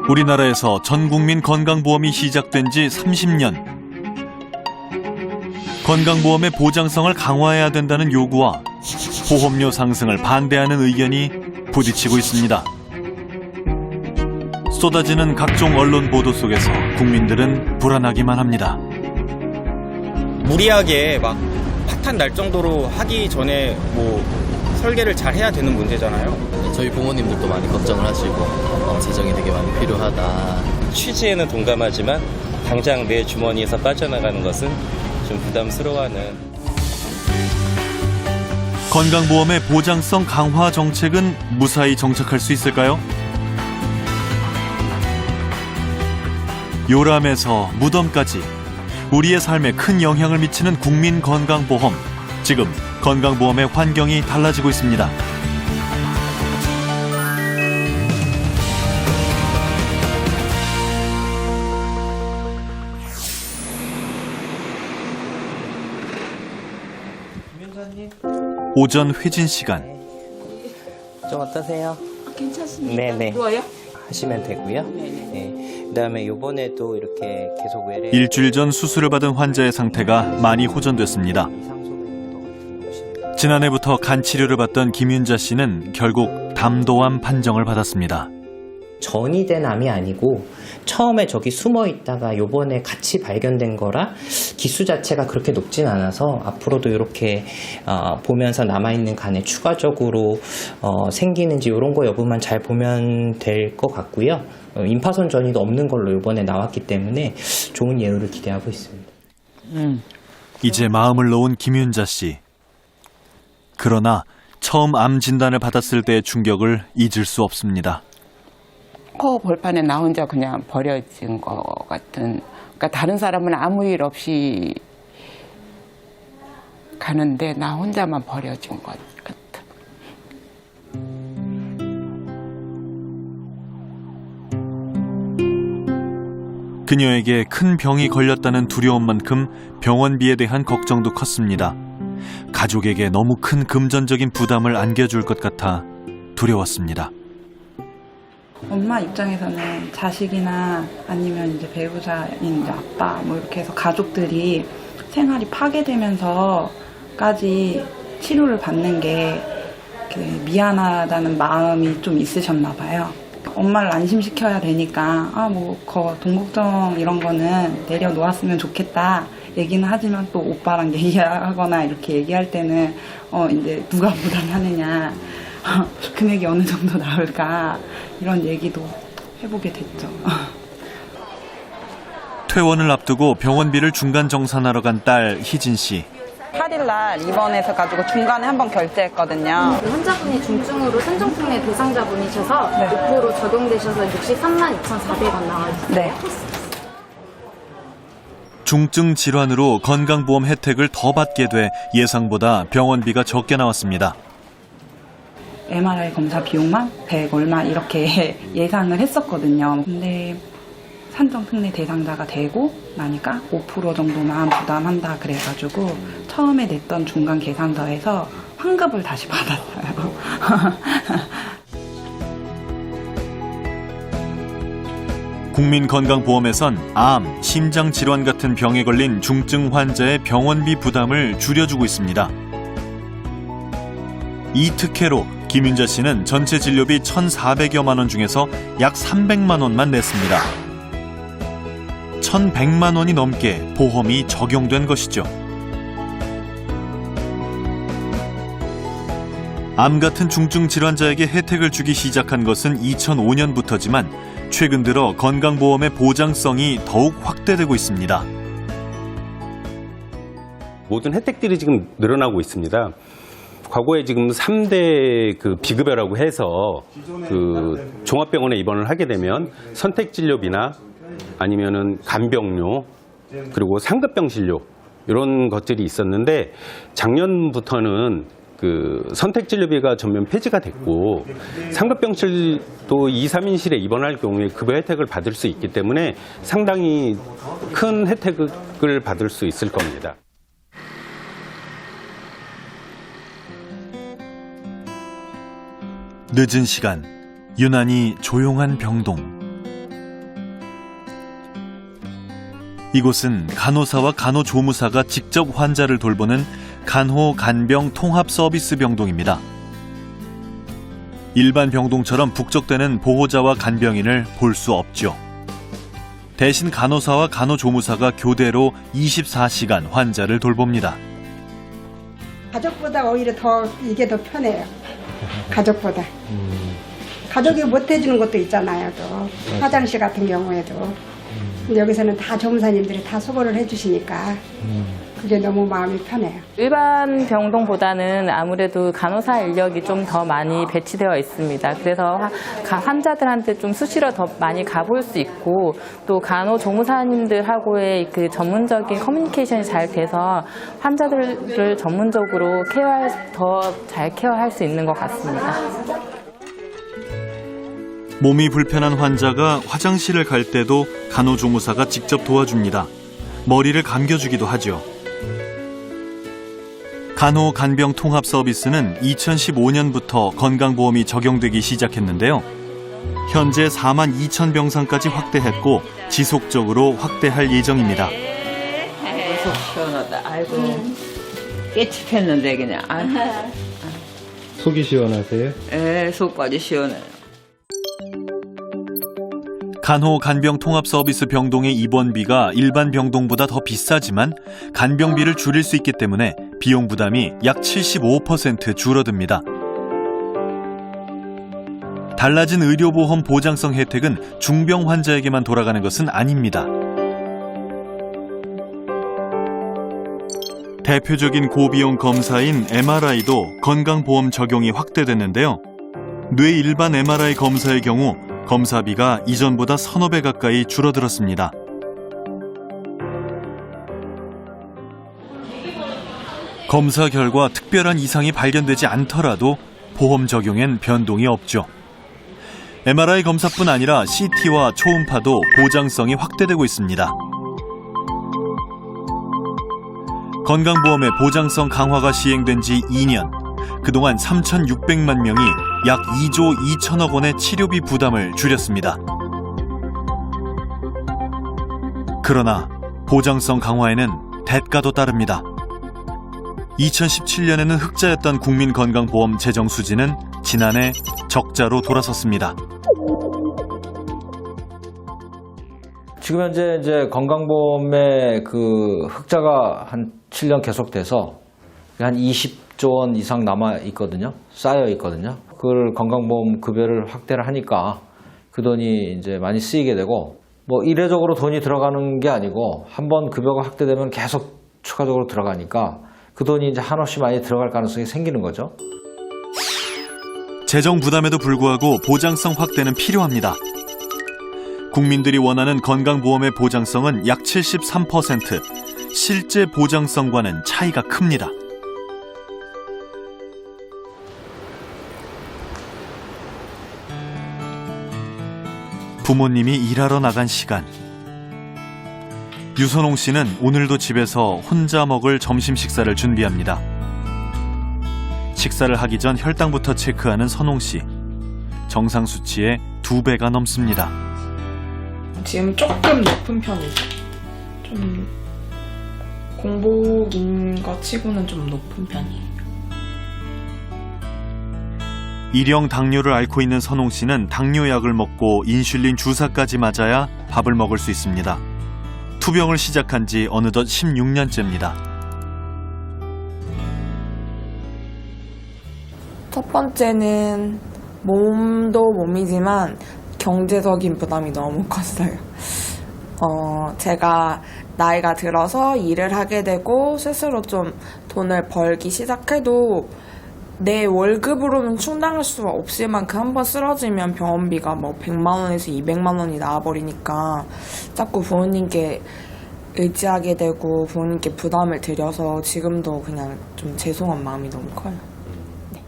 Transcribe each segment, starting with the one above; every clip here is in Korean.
우리나라에서 전국민 건강보험이 시작된 지 30년. 건강보험의 보장성을 강화해야 된다는 요구와 보험료 상승을 반대하는 의견이 부딪히고 있습니다. 쏟아지는 각종 언론 보도 속에서 국민들은 불안하기만 합니다. 무리하게 막 파탄 날 정도로 하기 전에 설계를 잘 해야 되는 문제잖아요. 저희 부모님들도 많이 걱정을 하시고 재정이 되게 많이 필요하다. 취지에는 동감하지만 당장 내 주머니에서 빠져나가는 것은 좀 부담스러워하는. 건강보험의 보장성 강화 정책은 무사히 정착할 수 있을까요? 요람에서 무덤까지 우리의 삶에 큰 영향을 미치는 국민건강보험. 지금 건강보험의 환경이 달라지고 있습니다. 오전 회진 시간. 좀 어떠세요? 괜찮습니다. 네네. 누워요? 하시면 되고요. 네. 그다음에 이번에도 이렇게 계속 외래 일주일 전 수술을 받은 환자의 상태가 많이 호전됐습니다. 지난해부터 간 치료를 받던 김윤자 씨는 결국 담도암 판정을 받았습니다. 전이 된 암이 아니고 처음에 저기 숨어 있다가 요번에 같이 발견된 거라 기수 자체가 그렇게 높진 않아서 앞으로도 이렇게 보면서 남아있는 간에 추가적으로 생기는지 이런 거 여부만 잘 보면 될 것 같고요. 임파선 전이도 없는 걸로 요번에 나왔기 때문에 좋은 예후를 기대하고 있습니다. 이제 마음을 놓은 김윤자 씨. 그러나 처음 암 진단을 받았을 때의 충격을 잊을 수 없습니다. 코 볼판에 나 혼자 그냥 버려진 것 같은. 그러니까 다른 사람은 아무 일 없이 가는데 나 혼자만 버려진 것 같아. 그녀에게 큰 병이 걸렸다는 두려움만큼 병원비에 대한 걱정도 컸습니다. 가족에게 너무 큰 금전적인 부담을 안겨줄 것 같아 두려웠습니다. 엄마 입장에서는 자식이나 아니면 이제 배우자인 이제 아빠 이렇게 해서 가족들이 생활이 파괴되면서까지 치료를 받는 게 미안하다는 마음이 좀 있으셨나 봐요. 엄마를 안심시켜야 되니까 돈 걱정 이런 거는 내려놓았으면 좋겠다 얘기는 하지만 또 오빠랑 얘기하거나 이렇게 얘기할 때는 이제 누가 부담하느냐 금액이 어느 정도 나올까 이런 얘기도 해보게 됐죠. 퇴원을 앞두고 병원비를 중간 정산하러 간 딸 희진 씨. 8일날 입원해서 가지고 중간에 한번 결제했거든요. 환자분이 중증으로 선정특례 대상자분이셔서 5% 적용되셔서 63만 2,400원 나와주세요. 네. 중증 질환으로 건강보험 혜택을 더 받게 돼 예상보다 병원비가 적게 나왔습니다. MRI 검사 비용만 100 얼마 이렇게 예상을 했었거든요. 근데 산정특례 대상자가 되고 나니까 5% 정도만 부담한다 그래가지고 처음에 냈던 중간 계산서에서 환급을 다시 받았어요. 국민건강보험에선 암, 심장질환 같은 병에 걸린 중증 환자의 병원비 부담을 줄여주고 있습니다. 이 특혜로 김윤자 씨는 전체 진료비 1,400여만 원 중에서 약 300만 원만 냈습니다. 1,100만 원이 넘게 보험이 적용된 것이죠. 암 같은 중증 질환자에게 혜택을 주기 시작한 것은 2005년부터지만 최근 들어 건강보험의 보장성이 더욱 확대되고 있습니다. 모든 혜택들이 지금 늘어나고 있습니다. 과거에 지금 3대 비급여라고 해서 종합병원에 입원을 하게 되면 선택진료비나 아니면은 간병료 그리고 상급병 진료 이런 것들이 있었는데 작년부터는 선택진료비가 전면 폐지가 됐고 상급병실도 2, 3인실에 입원할 경우에 급여 혜택을 받을 수 있기 때문에 상당히 큰 혜택을 받을 수 있을 겁니다. 늦은 시간, 유난히 조용한 병동. 이곳은 간호사와 간호조무사가 직접 환자를 돌보는 간호 간병 통합 서비스 병동입니다. 일반 병동처럼 북적대는 보호자와 간병인을 볼 수 없죠. 대신 간호사와 간호조무사가 교대로 24시간 환자를 돌봅니다. 가족보다 오히려 이게 더 편해요. 가족보다. 가족이 못 해주는 것도 있잖아요. 또 화장실 같은 경우에도. 근데 여기서는 다 조무사님들이 다 수고를 해주시니까 그게 너무 마음이 편해요. 일반 병동보다는 아무래도 간호사 인력이 좀 더 많이 배치되어 있습니다. 그래서 환자들한테 좀 수시로 더 많이 가볼 수 있고 또 간호조무사님들하고의 그 전문적인 커뮤니케이션이 잘 돼서 환자들을 전문적으로 더 잘 케어할 수 있는 것 같습니다. 몸이 불편한 환자가 화장실을 갈 때도 간호조무사가 직접 도와줍니다. 머리를 감겨주기도 하죠. 간호 간병 통합 서비스는 2015년부터 건강보험이 적용되기 시작했는데요. 현재 4만 2천 병상까지 확대했고 지속적으로 확대할 예정입니다. 속 시원하다. 아이고 깨집혔는데 그냥. 속이 시원하세요? 예, 속까지 시원해요. 간호 간병 통합 서비스 병동의 입원비가 일반 병동보다 더 비싸지만 간병비를 줄일 수 있기 때문에 비용 부담이 약 75% 줄어듭니다. 달라진 의료보험 보장성 혜택은 중병 환자에게만 돌아가는 것은 아닙니다. 대표적인 고비용 검사인 MRI도 건강보험 적용이 확대됐는데요. 뇌 일반 MRI 검사의 경우 검사비가 이전보다 서너 배 가까이 줄어들었습니다. 검사 결과 특별한 이상이 발견되지 않더라도 보험 적용엔 변동이 없죠. MRI 검사뿐 아니라 CT와 초음파도 보장성이 확대되고 있습니다. 건강보험의 보장성 강화가 시행된 지 2년, 그동안 3,600만 명이 약 2조 2천억 원의 치료비 부담을 줄였습니다. 그러나 보장성 강화에는 대가도 따릅니다. 2017년에는 흑자였던 국민건강보험 재정 수지는 지난해 적자로 돌아섰습니다. 지금 현재 이제 건강보험의 그 흑자가 한 7년 계속돼서 한 20조 원 이상 남아 있거든요. 쌓여 있거든요. 그걸 건강보험 급여를 확대를 하니까 그 돈이 이제 많이 쓰이게 되고 뭐 이례적으로 돈이 들어가는 게 아니고 한번 급여가 확대되면 계속 추가적으로 들어가니까 그 돈이 이제 한없이 많이 들어갈 가능성이 생기는 거죠. 재정 부담에도 불구하고 보장성 확대는 필요합니다. 국민들이 원하는 건강보험의 보장성은 약 73%, 실제 보장성과는 차이가 큽니다. 부모님이 일하러 나간 시간. 유선홍 씨는 오늘도 집에서 혼자 먹을 점심 식사를 준비합니다. 식사를 하기 전 혈당부터 체크하는 선홍 씨. 정상 수치의 2배가 넘습니다. 지금 조금 높은 편이죠. 좀 공복인 것 치고는 좀 높은 편이에요. 일형 당뇨를 앓고 있는 선홍 씨는 당뇨약을 먹고 인슐린 주사까지 맞아야 밥을 먹을 수 있습니다. 투병을 시작한 지 어느덧 16년째입니다. 첫 번째는 몸도 몸이지만 경제적인 부담이 너무 컸어요. 제가 나이가 들어서 일을 하게 되고 스스로 좀 돈을 벌기 시작해도 내 월급으로는 충당할 수가 없을 만큼 한번 쓰러지면 병원비가 뭐 100만 원에서 200만 원이 나와버리니까 자꾸 부모님께 의지하게 되고 부모님께 부담을 드려서 지금도 그냥 좀 죄송한 마음이 너무 커요. 네.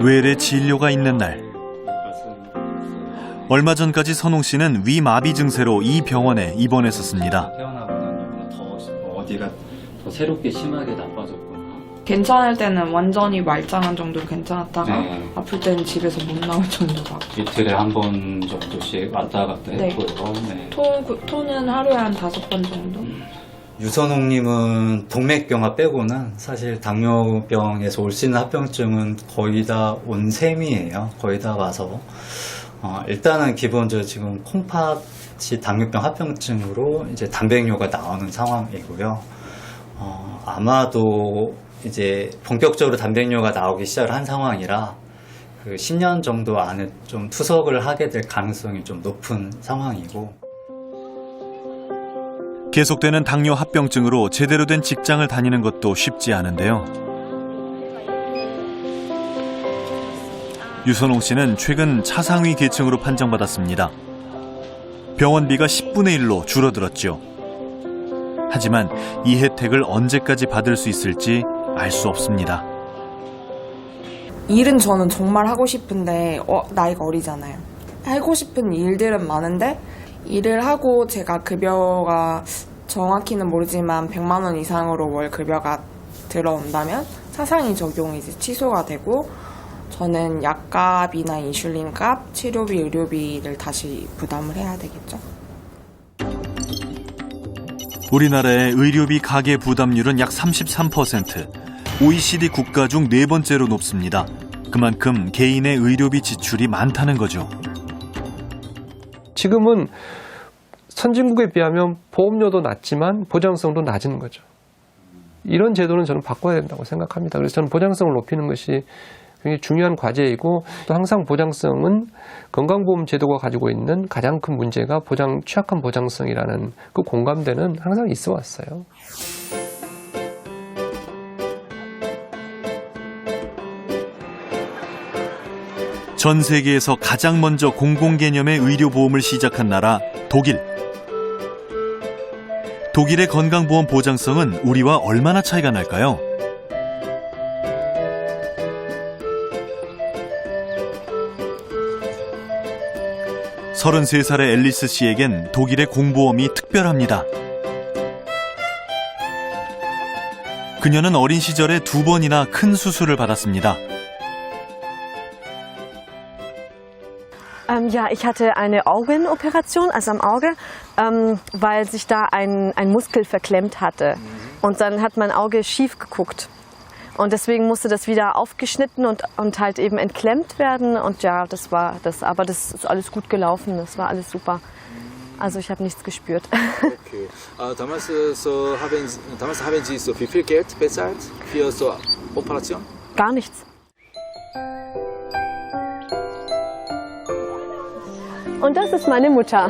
외래 진료가 있는 날. 얼마 전까지 선홍 씨는 위마비 증세로 이 병원에 입원했었습니다. 어디가 더 새롭게 심하게 나빠졌구나. 괜찮을 때는 완전히 말짱한 정도로 괜찮았다가 네. 아플 때는 집에서 못 나올 정도가. 이틀에 한 번 정도씩 왔다 갔다 네. 했고요. 네. 토는 하루에 한 5번 정도. 유선홍님은 동맥경화 빼고는 사실 당뇨병에서 올 수 있는 합병증은 거의 다 온 셈이에요. 거의 다 와서 일단은 기본적으로 지금 콩팥이 당뇨병 합병증으로 이제 단백뇨가 나오는 상황이고요. 아마도 이제 본격적으로 단백뇨가 나오기 시작을 한 상황이라 그 10년 정도 안에 좀 투석을 하게 될 가능성이 좀 높은 상황이고. 계속되는 당뇨 합병증으로 제대로 된 직장을 다니는 것도 쉽지 않은데요. 유선홍 씨는 최근 차상위 계층으로 판정받았습니다. 병원비가 10분의 1로 줄어들었죠. 하지만 이 혜택을 언제까지 받을 수 있을지 알 수 없습니다. 일은 저는 정말 하고 싶은데 나이가 어리잖아요. 하고 싶은 일들은 많은데 일을 하고 제가 급여가 정확히는 모르지만 100만 원 이상으로 월 급여가 들어온다면 차상위 적용이 이제 취소가 되고 저는 약값이나 인슐린값, 치료비, 의료비를 다시 부담을 해야 되겠죠. 우리나라의 의료비 가계 부담률은 약 33%, OECD 국가 중 4번째로 높습니다. 그만큼 개인의 의료비 지출이 많다는 거죠. 지금은 선진국에 비하면 보험료도 낮지만 보장성도 낮은 거죠. 이런 제도는 저는 바꿔야 된다고 생각합니다. 그래서 저는 보장성을 높이는 것이 굉장히 중요한 과제이고, 또 항상 보장성은 건강보험 제도가 가지고 있는 가장 큰 문제가 취약한 보장성이라는 그 공감대는 항상 있어 왔어요. 전 세계에서 가장 먼저 공공개념의 의료보험을 시작한 나라 독일. 독일의 건강보험 보장성은 우리와 얼마나 차이가 날까요? 33살의 앨리스 씨에겐 독일의 공보험이 특별합니다. 그녀는 어린 시절에 2번이나 큰 수술을 받았습니다. Ja, ich hatte eine Augenoperation, also am Auge, weil sich da ein Muskel verklemmt hatte. Und dann hat mein Auge schief geguckt. Und deswegen musste das wieder aufgeschnitten und halt eben entklemmt werden. Und ja, das war das. Aber das ist alles gut gelaufen, das war alles super. Also ich habe nichts gespürt. Okay. Damals haben Sie so wie viel Geld bezahlt für so Operation? Gar nichts. Und das ist meine Mutter.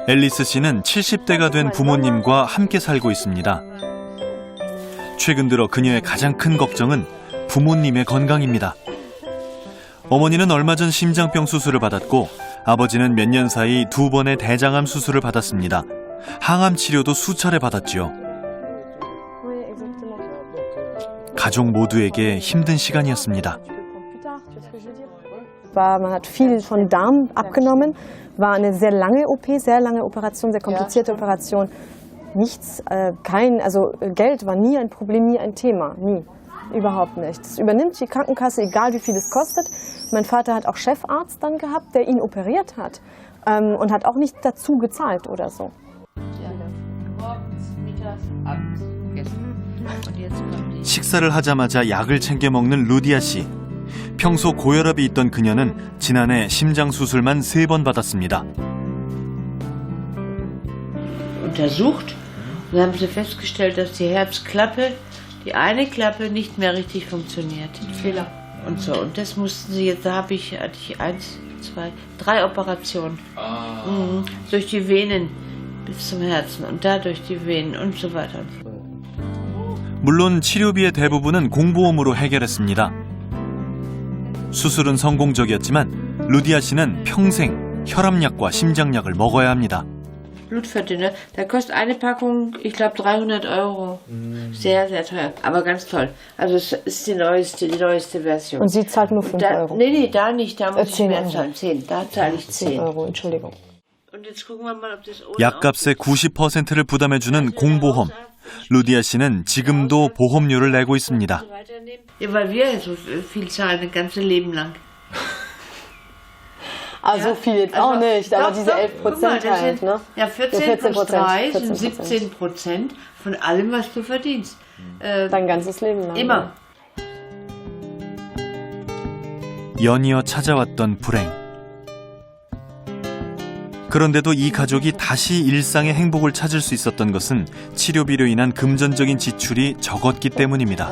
앨리스 씨는 70대가 된 부모님과 함께 살고 있습니다. 최근 들어 그녀의 가장 큰 걱정은 부모님의 건강입니다. 어머니는 얼마 전 심장병 수술을 받았고 아버지는 몇 년 사이 2번의 대장암 수술을 받았습니다. 항암 치료도 수차례 받았죠. 가족 모두에게 힘든 시간이었습니다. Man hat viel von Darm abgenommen, war eine sehr lange OP, sehr lange Operation, sehr komplizierte Operation. Nichts, also Geld war nie ein Problem, nie ein Thema, nie, überhaupt nicht. Das übernimmt die Krankenkasse, egal wie viel es kostet. Mein Vater hat auch Chefarzt dann gehabt, der ihn operiert hat und hat auch nicht dazu gezahlt oder so. 식사를 하자마자 약을 챙겨 먹는 루디아 씨. 평소 고혈압이 있던 그녀는 지난해 심장 수술만 3번 받았습니다. Untersucht und haben sie festgestellt, dass die Herzklappe, die eine Klappe nicht mehr richtig funktioniert. Fehler. Und so, und das mussten sie jetzt, hatte ich 1, 2, 3 Operationen. Durch die Venen bis zum Herzen und dadurch die Venen und so weiter und so fort. 물론 치료비의 대부분은 공보험으로 해결했습니다. 수술은 성공적이었지만 루디아 씨는 평생 혈압약과 심장약을 먹어야 합니다. Blutverdünner, da kostet eine Packung, ich glaube 300 €. Sehr, sehr teuer, aber ganz toll. Also es ist die neueste Version. Und sie zahlt nur 5 €? Nee, da nicht, da muss ich 10 mehr €. zahlen. 10, da zahle ich 10. 10 €, Entschuldigung. Und jetzt gucken wir mal, ob das 약값의 90%를 부담해주는 공보험. 루디아 씨는 지금도 보험료를 내고 있습니다. Ja, weil wir so viel zahlen, ein ganzes Leben lang. Ah, so viel jetzt auch nicht, aber diese 11% halt, ne? Ja, 14 plus 3 sind 17% von allem, was du verdienst. Dein ganzes Leben lang. Immer. 연이어 찾아왔던 불행. 그런데도 이 가족이 다시 일상의 행복을 찾을 수 있었던 것은 치료비로 인한 금전적인 지출이 적었기 때문입니다.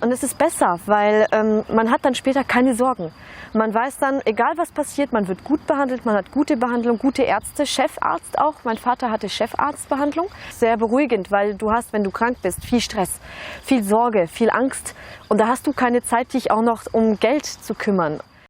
Und es ist besser, weil man hat dann später keine Sorgen. Man weiß dann, egal was passiert, man wird gut behandelt, man hat gute Behandlung, gute Ärzte, Chefarzt auch. Mein Vater hatte Chefarztbehandlung. Sehr beruhigend, weil du hast, wenn du krank bist, viel Stress, viel Sorge, viel Angst. Und da hast du keine Zeit, dich auch noch um Geld zu kümmern.